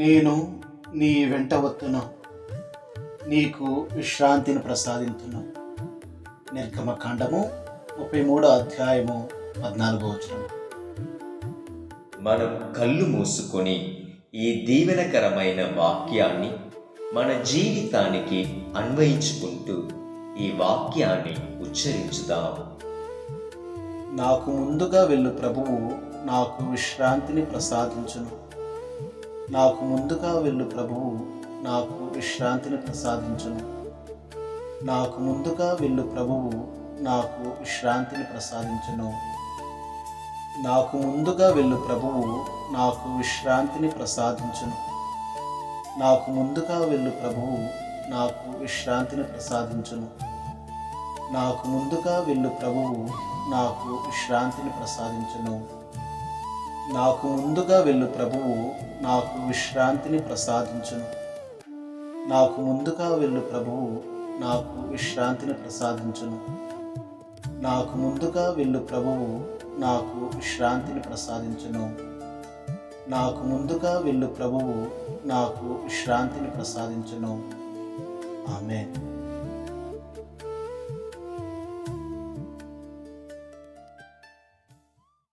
నేను నీ వెంట వత్తును, నీకు విశ్రాంతిని ప్రసాదింతును. నిర్గమకాండము 33 అధ్యాయము 14వ వచనం. మనం కళ్ళు మూసుకొని ఈ దీవెనకరమైన వాక్యాన్ని మన జీవితానికి అన్వయించుకుంటూ ఈ వాక్యాన్ని ఉచ్చరించుదాం. నాకు ముందుగా వెళ్ళు ప్రభువు నాకు విశ్రాంతిని ప్రసాదించును. నాకు ముందుగా వెళ్ళు ప్రభువు నాకు విశ్రాంతిని ప్రసాదించును. నాకు ముందుగా వెళ్ళు ప్రభువు నాకు విశ్రాంతిని ప్రసాదించును. నాకు ముందుగా వెళ్ళు ప్రభువు నాకు విశ్రాంతిని ప్రసాదించును. నాకు ముందుగా వెళ్ళు ప్రభువు నాకు విశ్రాంతిని ప్రసాదించును. నాకు ముందుగా వెళ్ళు ప్రభువు నాకు విశ్రాంతిని ప్రసాదించును. నాకు ముందుగా వెళ్ళు ప్రభువు నాకు విశ్రాంతిని ప్రసాదించును. నాకు ముందుగా వెళ్ళు ప్రభువు నాకు విశ్రాంతిని ప్రసాదించును. నాకు ముందుగా వెళ్ళు ప్రభువు నాకు విశ్రాంతిని ప్రసాదించును. నాకు ముందుగా వెళ్ళు ప్రభువు నాకు విశ్రాంతిని ప్రసాదించును. ఆమేన్.